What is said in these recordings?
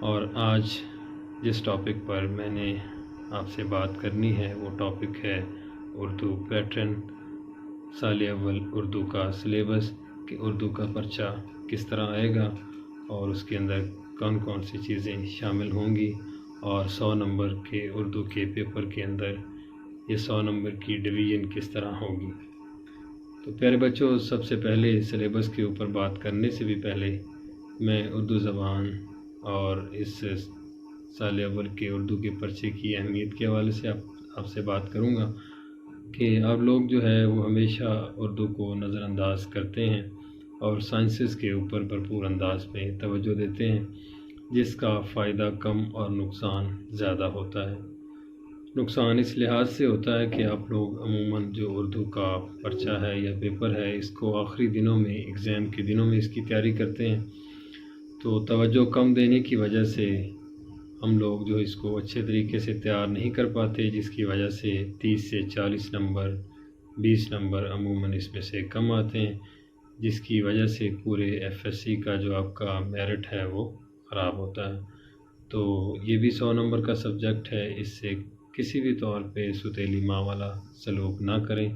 اور آج جس ٹاپک پر میں نے آپ سے بات کرنی ہے وہ ٹاپک ہے اردو پیٹرن، سال اول اردو کا سلیبس کہ اردو کا پرچہ کس طرح آئے گا اور اس کے اندر کون کون سی چیزیں شامل ہوں گی، اور 100 نمبر کے اردو کے پیپر کے اندر یہ 100 نمبر کی ڈویژن کس طرح ہوگی۔ تو پیارے بچوں، سب سے پہلے سلیبس کے اوپر بات کرنے سے بھی پہلے میں اردو زبان اور اس سال اول کے اردو کے پرچے کی اہمیت کے حوالے سے آپ سے بات کروں گا کہ آپ لوگ جو ہے وہ ہمیشہ اردو کو نظر انداز کرتے ہیں اور سائنسز کے اوپر بھرپور انداز میں توجہ دیتے ہیں، جس کا فائدہ کم اور نقصان زیادہ ہوتا ہے۔ نقصان اس لحاظ سے ہوتا ہے کہ آپ لوگ عموماً جو اردو کا پرچہ ہے یا پیپر ہے، اس کو آخری دنوں میں، ایگزام کے دنوں میں اس کی تیاری کرتے ہیں، تو توجہ کم دینے کی وجہ سے ہم لوگ جو اس کو اچھے طریقے سے تیار نہیں کر پاتے، جس کی وجہ سے 30 سے 40 نمبر، 20 نمبر عموماً اس میں سے کم آتے ہیں، جس کی وجہ سے پورے ایف ایس سی کا جو آپ کا میرٹ ہے وہ خراب ہوتا ہے۔ تو یہ بھی 100 نمبر کا سبجیکٹ ہے، اس سے کسی بھی طور پہ ستیلی ماں والا سلوک نہ کریں،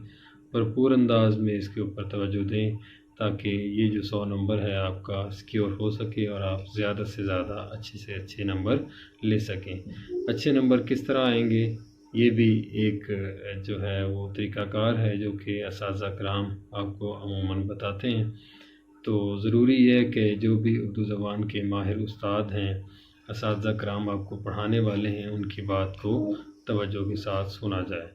بھرپور انداز میں اس کے اوپر توجہ دیں تاکہ یہ جو 100 نمبر ہے آپ کا سیکیور ہو سکے اور آپ زیادہ سے زیادہ اچھے سے اچھے نمبر لے سکیں۔ اچھے نمبر کس طرح آئیں گے، یہ بھی ایک جو ہے وہ طریقہ کار ہے جو کہ اساتذہ کرام آپ کو عموماً بتاتے ہیں۔ تو ضروری ہے کہ جو بھی اردو زبان کے ماہر استاد ہیں، اساتذہ کرام آپ کو پڑھانے والے ہیں، ان کی بات کو توجہ کے ساتھ سنا جائے۔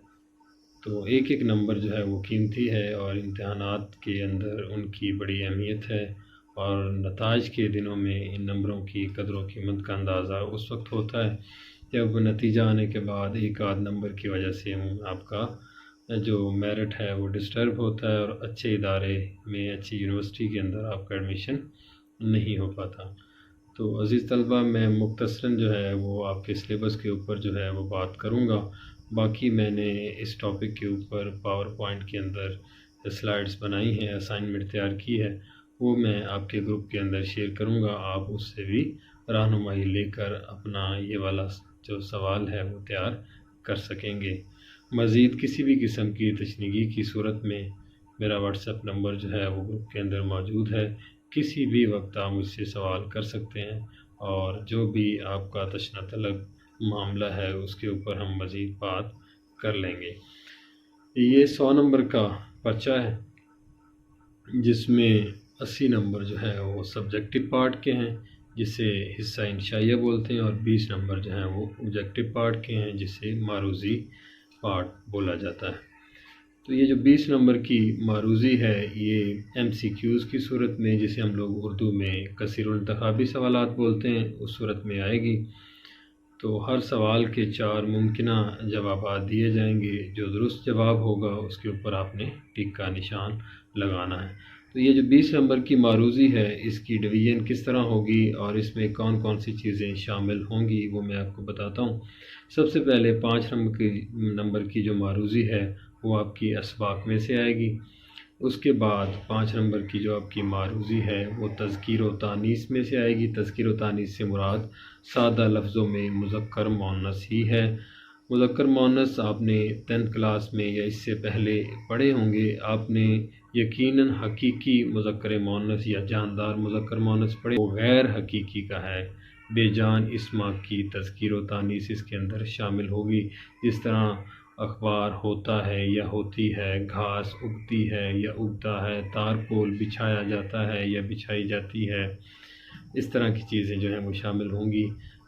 تو ایک ایک نمبر جو ہے وہ قیمتی ہے اور امتحانات کے اندر ان کی بڑی اہمیت ہے، اور نتائج کے دنوں میں ان نمبروں کی قدر و قیمت کا اندازہ اس وقت ہوتا ہے جب نتیجہ آنے کے بعد ایک آدھ نمبر کی وجہ سے آپ کا جو میرٹ ہے وہ ڈسٹرب ہوتا ہے اور اچھے ادارے میں، اچھی یونیورسٹی کے اندر آپ کا ایڈمیشن نہیں ہو پاتا۔ تو عزیز طلبہ، میں مختصراً جو ہے وہ آپ کے سلیبس کے اوپر جو ہے وہ بات کروں گا، باقی میں نے اس ٹاپک کے اوپر پاور پوائنٹ کے اندر سلائڈز بنائی ہیں، اسائنمنٹ تیار کی ہے، وہ میں آپ کے گروپ کے اندر شیئر کروں گا، آپ اس سے بھی رہنمائی لے کر اپنا یہ والا جو سوال ہے وہ تیار کر سکیں گے۔ مزید کسی بھی قسم کی تشنیگی کی صورت میں میرا واٹس ایپ نمبر جو ہے وہ گروپ کے اندر موجود ہے، کسی بھی وقت آپ مجھ سے سوال کر سکتے ہیں، اور جو بھی آپ کا تشنہ طلب معاملہ ہے اس کے اوپر ہم مزید بات کر لیں گے۔ یہ 100 نمبر کا پرچہ ہے جس میں 80 نمبر جو ہے وہ سبجیکٹو پارٹ کے ہیں جسے حصہ انشائیہ بولتے ہیں، اور 20 نمبر جو ہیں وہ آبجیکٹو پارٹ کے ہیں جسے معروضی پارٹ بولا جاتا ہے۔ تو یہ جو 20 نمبر کی معروضی ہے یہ ایم سی کیوز کی صورت میں، جسے ہم لوگ اردو میں کثیر الانتخابی سوالات بولتے ہیں، اس صورت میں آئے گی۔ تو ہر سوال کے 4 ممکنہ جوابات دیے جائیں گے، جو درست جواب ہوگا اس کے اوپر آپ نے ٹک کا نشان لگانا ہے۔ تو یہ جو 20 نمبر کی معروضی ہے اس کی ڈویژن کس طرح ہوگی اور اس میں کون کون سی چیزیں شامل ہوں گی وہ میں آپ کو بتاتا ہوں۔ سب سے پہلے 5 نمبر کی جو معروضی ہے وہ آپ کی اسباق میں سے آئے گی۔ اس کے بعد 5 نمبر کی جو آپ کی معروضی ہے وہ تذکیر و تانیث میں سے آئے گی۔ تذکیر و تانیث سے مراد سادہ لفظوں میں مذکر مؤنث ہی ہے۔ مذکر مؤنث آپ نے 10th کلاس میں یا اس سے پہلے پڑھے ہوں گے، آپ نے یقیناً حقیقی مذکر مؤنث یا جاندار مذکر مؤنث پڑھے، وہ غیر حقیقی کا ہے، بے جان اسما کی تذکیر و تانیث اس کے اندر شامل ہوگی، جس طرح اخبار ہوتا ہے یا ہوتی ہے، گھاس اگتی ہے یا اگتا ہے، تارپول بچھایا جاتا ہے یا بچھائی جاتی ہے، اس طرح کی چیزیں جو ہیں وہ شامل ہوں گی۔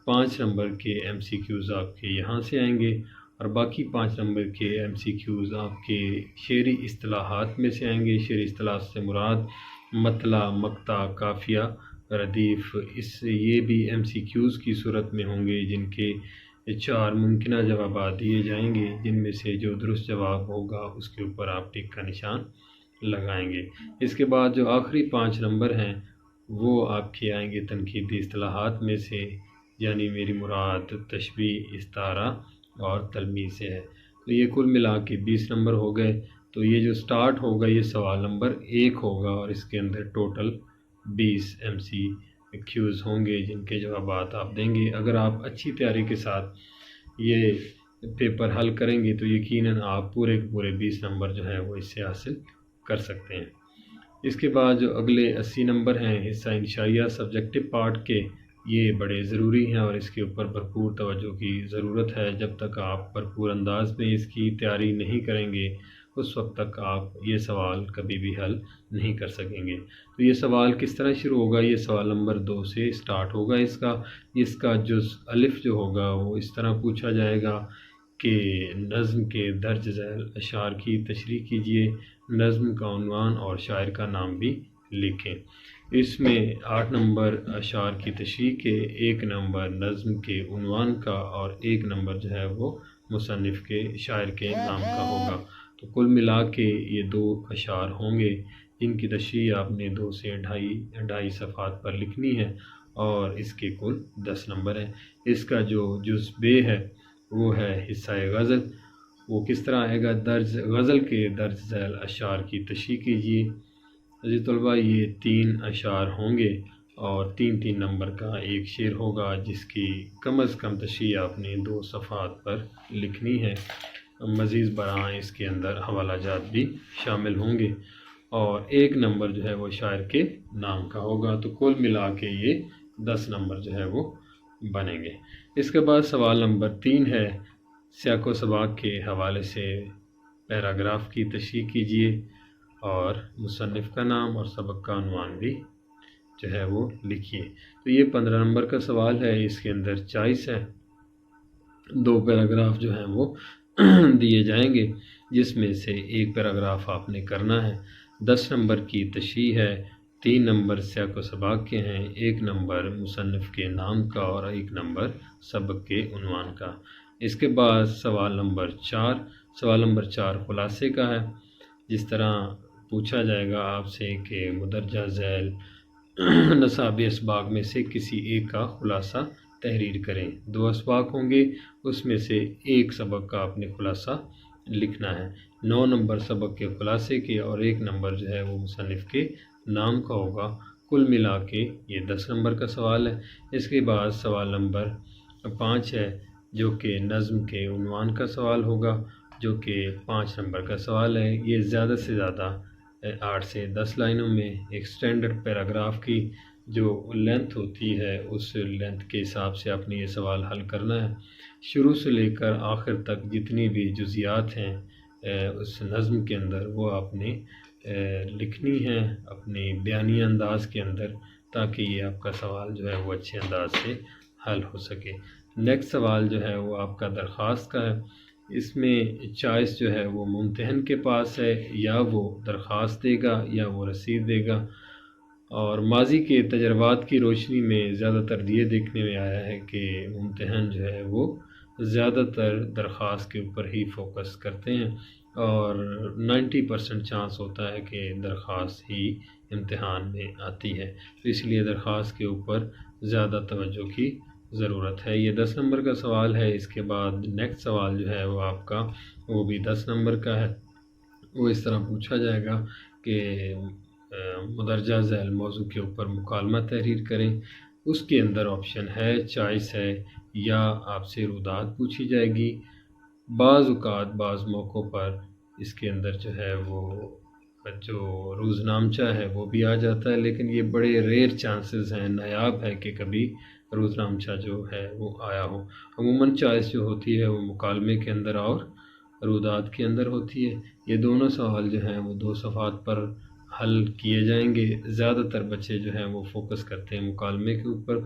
5 نمبر کے ایم سی کیوز آپ کے یہاں سے آئیں گے، اور باقی 5 نمبر کے ایم سی کیوز آپ کے شعری اصطلاحات میں سے آئیں گے۔ شعری اصطلاحات سے مراد مطلع، مقطع، قافیہ، ردیف، یہ بھی ایم سی کیوز کی صورت میں ہوں گے، جن کے 4 ممکنہ جوابات دیے جائیں گے، جن میں سے جو درست جواب ہوگا اس کے اوپر آپ ٹک کا نشان لگائیں گے۔ اس کے بعد جو آخری 5 نمبر ہیں وہ آپ کے آئیں گے تنقیدی اصطلاحات میں سے، یعنی میری مراد تشبیہ، استعارہ اور تلمیح سے ہے۔ تو یہ کل ملا کے 20 نمبر ہو گئے۔ تو یہ جو سٹارٹ ہوگا یہ سوال نمبر 1 ہوگا، اور اس کے اندر ٹوٹل 20 ایم سی کیوز ہوں گے جن کے جوابات آپ دیں گے۔ اگر آپ اچھی تیاری کے ساتھ یہ پیپر حل کریں گے تو یقیناً آپ پورے کے پورے 20 نمبر جو ہیں وہ اس سے حاصل کر سکتے ہیں۔ اس کے بعد جو اگلے 80 نمبر ہیں حصہ انشائیہ سبجیکٹو پارٹ کے، یہ بڑے ضروری ہیں اور اس کے اوپر بھرپور توجہ کی ضرورت ہے۔ جب تک آپ بھرپور انداز میں اس کی تیاری نہیں کریں گے اس وقت تک آپ یہ سوال کبھی بھی حل نہیں کر سکیں گے۔ تو یہ سوال کس طرح شروع ہوگا؟ یہ سوال نمبر 2 سے سٹارٹ ہوگا۔ اس کا جز الف جو ہوگا وہ اس طرح پوچھا جائے گا کہ نظم کے درج ذیل اشعار کی تشریح کیجیے، نظم کا عنوان اور شاعر کا نام بھی لکھیں۔ اس میں 8 نمبر اشعار کی تشریح کے، 1 نمبر نظم کے عنوان کا اور 1 نمبر جو ہے وہ مصنف کے شاعر کے نام کا ہوگا۔ تو کل ملا کے یہ 2 اشعار ہوں گے جن کی تشریح آپ نے 2 سے 2.5 صفحات پر لکھنی ہے اور اس کے کل 10 نمبر ہیں۔ اس کا جو جز بے ہے وہ ہے حصہ غزل۔ وہ کس طرح آئے گا؟ غزل کے درج ذیل اشعار کی تشریح کیجیے۔ عزیز طلباء، یہ 3 اشعار ہوں گے اور 3 نمبر کا ایک شعر ہوگا جس کی کم از کم تشریح آپ نے 2 صفحات پر لکھنی ہے۔ مزید برآں اس کے اندر حوالہ جات بھی شامل ہوں گے اور 1 نمبر جو ہے وہ شاعر کے نام کا ہوگا۔ تو کل ملا کے یہ 10 نمبر جو ہے وہ بنیں گے۔ اس کے بعد سوال نمبر 3 ہے سیاق و سباق کے حوالے سے پیراگراف کی تشریح کیجیے اور مصنف کا نام اور سبق کا عنوان بھی جو ہے وہ لکھیے۔ تو یہ 15 نمبر کا سوال ہے، اس کے اندر چوائس ہے، 2 پیراگراف جو ہیں وہ دیے جائیں گے جس میں سے 1 پیراگراف آپ نے کرنا ہے۔ 10 نمبر کی تشریح ہے، 3 نمبر سیاق و سباق کے ہیں، 1 نمبر مصنف کے نام کا اور 1 نمبر سبق کے عنوان کا۔ اس کے بعد سوال نمبر 4 خلاصے کا ہے۔ جس طرح پوچھا جائے گا آپ سے کہ مدرجہ ذیل نصاب اسباق میں سے کسی ایک کا خلاصہ تحریر کریں۔ 2 اسباق ہوں گے، اس میں سے 1 سبق کا آپ نے خلاصہ لکھنا ہے۔ 9 نمبر سبق کے خلاصے کے اور 1 نمبر جو ہے وہ مصنف کے نام کا ہوگا۔ کل ملا کے یہ 10 نمبر کا سوال ہے۔ اس کے بعد سوال نمبر 5 ہے جو کہ نظم کے عنوان کا سوال ہوگا، جو کہ 5 نمبر کا سوال ہے۔ یہ زیادہ سے زیادہ 8 سے 10 لائنوں میں ایک سٹینڈرڈ پیراگراف کی جو لینتھ ہوتی ہے اس لینتھ کے حساب سے آپ نے یہ سوال حل کرنا ہے۔ شروع سے لے کر آخر تک جتنی بھی جزیات ہیں اس نظم کے اندر وہ آپ نے لکھنی ہیں اپنے بیانی انداز کے اندر، تاکہ یہ آپ کا سوال جو ہے وہ اچھے انداز سے حل ہو سکے۔ نیکسٹ سوال جو ہے وہ آپ کا درخواست کا ہے۔ اس میں چوائس جو ہے وہ ممتحن کے پاس ہے، یا وہ درخواست دے گا یا وہ رسید دے گا۔ اور ماضی کے تجربات کی روشنی میں زیادہ تر یہ دیکھنے میں آیا ہے کہ ممتحن جو ہے وہ زیادہ تر درخواست کے اوپر ہی فوکس کرتے ہیں اور 90% چانس ہوتا ہے کہ درخواست ہی امتحان میں آتی ہے، تو اس لیے درخواست کے اوپر زیادہ توجہ کی ضرورت ہے۔ یہ 10 نمبر کا سوال ہے۔ اس کے بعد نیکسٹ سوال جو ہے وہ آپ کا وہ بھی 10 نمبر کا ہے۔ وہ اس طرح پوچھا جائے گا کہ مدرجہ ذیل موضوع کے اوپر مکالمہ تحریر کریں۔ اس کے اندر آپشن ہے، چوائس ہے، یا آپ سے رودات پوچھی جائے گی۔ بعض اوقات بعض موقعوں پر اس کے اندر جو ہے وہ جو روزنامچہ ہے وہ بھی آ جاتا ہے، لیکن یہ بڑے ریئر چانسز ہیں، نایاب ہے کہ کبھی روزنامچہ جو ہے وہ آیا ہو۔ عموماً چوائس جو ہوتی ہے وہ مکالمے کے اندر اور رودات کے اندر ہوتی ہے۔ یہ دونوں سوال جو ہیں وہ 2 صفحات پر حل کیے جائیں گے۔ زیادہ تر بچے جو ہیں وہ فوکس کرتے ہیں مکالمے کے اوپر۔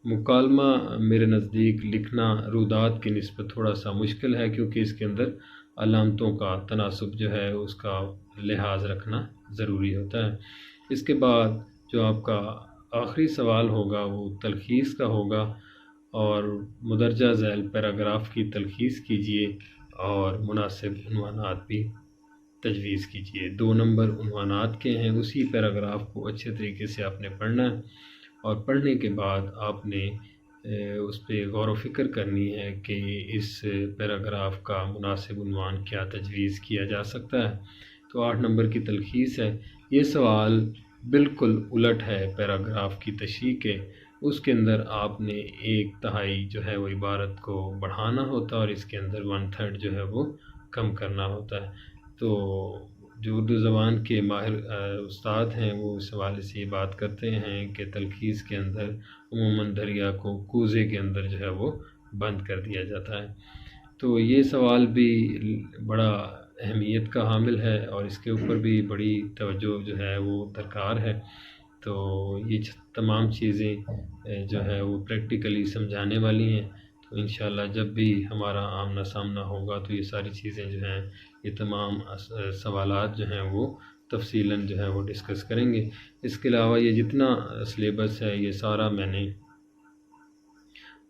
مکالمہ میرے نزدیک لکھنا رودات کی نسبت تھوڑا سا مشکل ہے، کیونکہ اس کے اندر علامتوں کا تناسب جو ہے اس کا لحاظ رکھنا ضروری ہوتا ہے۔ اس کے بعد جو آپ کا آخری سوال ہوگا وہ تلخیص کا ہوگا، اور مدرجہ ذیل پیراگراف کی تلخیص کیجیے اور مناسب عنوانات بھی تجویز کیجیے۔ 2 نمبر عنوانات کے ہیں، اسی پیراگراف کو اچھے طریقے سے آپ نے پڑھنا ہے، اور پڑھنے کے بعد آپ نے اس پہ غور و فکر کرنی ہے کہ اس پیراگراف کا مناسب عنوان کیا تجویز کیا جا سکتا ہے۔ تو 8 نمبر کی تلخیص ہے۔ یہ سوال بالکل الٹ ہے پیراگراف کی تشریح کے، اس کے اندر آپ نے 1/3 جو ہے وہ عبارت کو بڑھانا ہوتا ہے اور اس کے اندر 1/3 جو ہے وہ کم کرنا ہوتا ہے۔ تو جو اردو زبان کے ماہر استاد ہیں وہ اس حوالے سے یہ بات کرتے ہیں کہ تلخیص کے اندر عموماً دریا کو کوزے کے اندر جو ہے وہ بند کر دیا جاتا ہے۔ تو یہ سوال بھی بڑا اہمیت کا حامل ہے اور اس کے اوپر بھی بڑی توجہ جو ہے وہ درکار ہے۔ تو یہ تمام چیزیں جو ہے وہ پریکٹیکلی سمجھانے والی ہیں۔ تو انشاءاللہ جب بھی ہمارا آمنا سامنا ہوگا تو یہ ساری چیزیں جو ہیں، یہ تمام سوالات جو ہیں وہ تفصیلاً جو ہے وہ ڈسکس کریں گے۔ اس کے علاوہ یہ جتنا سلیبس ہے یہ سارا میں نے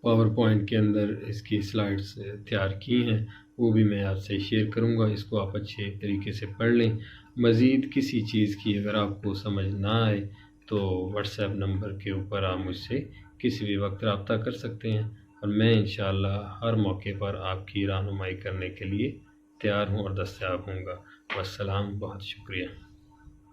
پاور پوائنٹ کے اندر اس کی سلائڈز تیار کی ہیں، وہ بھی میں آپ سے شیئر کروں گا، اس کو آپ اچھے طریقے سے پڑھ لیں۔ مزید کسی چیز کی اگر آپ کو سمجھ نہ آئے تو واٹس ایپ نمبر کے اوپر آپ مجھ سے کسی بھی وقت رابطہ کر سکتے ہیں اور میں انشاءاللہ ہر موقع پر آپ کی رہنمائی کرنے کے لیے تیار ہوں اور دستیاب ہوں گا۔ والسلام، بہت شکریہ۔